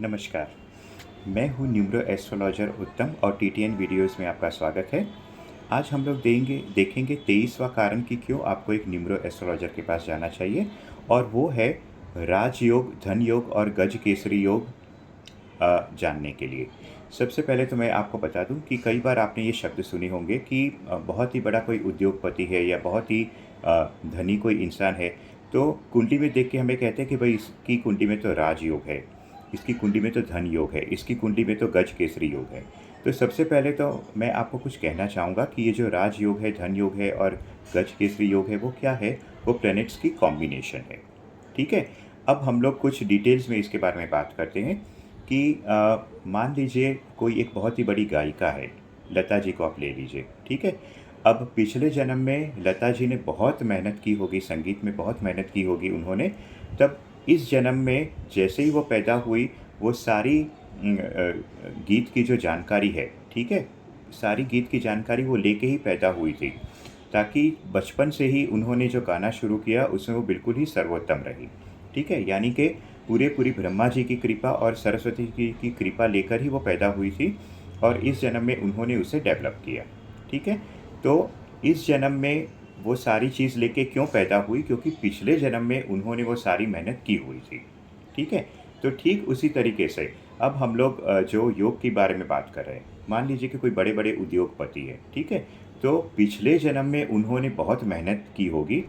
नमस्कार, मैं हूँ न्यूमरो एस्ट्रोलॉजर उत्तम और टीटीएन वीडियोस में आपका स्वागत है। आज हम लोग देखेंगे 23वां कारण कि क्यों आपको एक न्यूमरो एस्ट्रोलॉजर के पास जाना चाहिए, और वो है राजयोग, धन योग और गज केसरी योग जानने के लिए। सबसे पहले तो मैं आपको बता दूं कि कई बार आपने ये शब्द सुने होंगे कि बहुत ही बड़ा कोई उद्योगपति है या बहुत ही धनी कोई इंसान है, तो कुंडली में देख के हमें कहते हैं कि भाई इसकी कुंडली में तो राजयोग है, इसकी कुंडली में तो धन योग है, इसकी कुंडली में तो गज केसरी योग है। तो सबसे पहले तो मैं आपको कुछ कहना चाहूँगा कि ये जो राजयोग है, धन योग है और गज केसरी योग है, वो क्या है? वो प्लैनेट्स की कॉम्बिनेशन है। ठीक है। अब हम लोग कुछ डिटेल्स में इसके बारे में बात करते हैं कि मान लीजिए कोई एक बहुत ही बड़ी गायिका है, लता जी को आप ले लीजिए। ठीक है। अब पिछले जन्म में लता जी ने बहुत मेहनत की होगी, संगीत में बहुत मेहनत की होगी उन्होंने। तब इस जन्म में जैसे ही वो पैदा हुई, वो सारी गीत की जो जानकारी है, ठीक है, सारी गीत की जानकारी वो लेके ही पैदा हुई थी, ताकि बचपन से ही उन्होंने जो गाना शुरू किया उसमें वो बिल्कुल ही सर्वोत्तम रही। ठीक है। यानी कि पूरी ब्रह्मा जी की कृपा और सरस्वती जी की कृपा लेकर ही वो पैदा हुई थी, और इस जन्म में उन्होंने उसे डेवलप किया। ठीक है। तो इस जन्म में वो सारी चीज़ लेके क्यों पैदा हुई? क्योंकि पिछले जन्म में उन्होंने वो सारी मेहनत की हुई थी। ठीक है। तो ठीक उसी तरीके से अब हम लोग जो योग के बारे में बात कर रहे हैं, मान लीजिए कि कोई बड़े बड़े उद्योगपति है। ठीक है। तो पिछले जन्म में उन्होंने बहुत मेहनत की होगी,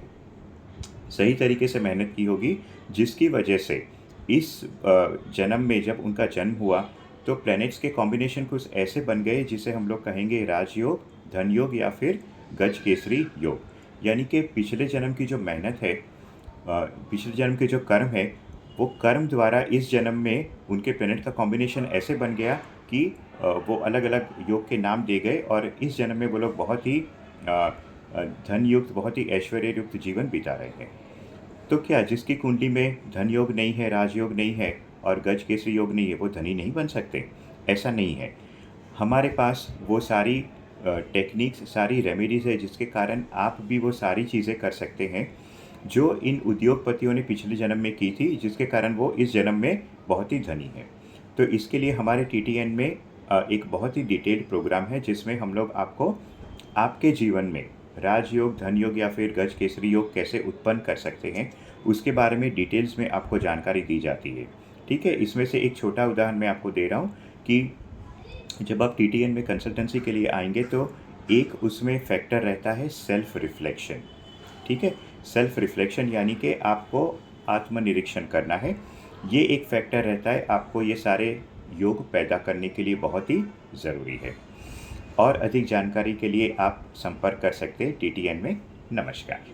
सही तरीके से मेहनत की होगी, जिसकी वजह से इस जन्म में जब उनका जन्म हुआ तो प्लैनेट्स के कॉम्बिनेशन कुछ ऐसे बन गए जिसे हम लोग कहेंगे राजयोग, धन योग या फिर गज केसरी योग। यानी कि पिछले जन्म की जो मेहनत है, पिछले जन्म के जो कर्म है, वो कर्म द्वारा इस जन्म में उनके प्लैनेट का कॉम्बिनेशन ऐसे बन गया कि वो अलग अलग योग के नाम दे गए, और इस जन्म में वो लोग बहुत ही धन युक्त, बहुत ही ऐश्वर्य युक्त जीवन बिता रहे हैं। तो क्या जिसकी कुंडली में धन योग नहीं है, राजयोग नहीं है और गज केसरी योग नहीं है, वो धनी नहीं बन सकते? ऐसा नहीं है। हमारे पास वो सारी टेक्निक्स, सारी रेमेडीज़ है जिसके कारण आप भी वो सारी चीज़ें कर सकते हैं जो इन उद्योगपतियों ने पिछले जन्म में की थी, जिसके कारण वो इस जन्म में बहुत ही धनी हैं। तो इसके लिए हमारे टीटीएन में एक बहुत ही डिटेल्ड प्रोग्राम है जिसमें हम लोग आपको आपके जीवन में राजयोग, धन योग या फिर गज केसरी योग कैसे उत्पन्न कर सकते हैं, उसके बारे में डिटेल्स में आपको जानकारी दी जाती है। ठीक है। इसमें से एक छोटा उदाहरण मैं आपको दे रहा हूँ कि जब आप टीटीएन में कंसल्टेंसी के लिए आएंगे तो एक उसमें फैक्टर रहता है सेल्फ रिफ्लेक्शन। ठीक है। सेल्फ रिफ्लेक्शन यानी कि आपको आत्मनिरीक्षण करना है। ये एक फैक्टर रहता है आपको ये सारे योग पैदा करने के लिए बहुत ही ज़रूरी है। और अधिक जानकारी के लिए आप संपर्क कर सकते हैं टीटीएन में। नमस्कार।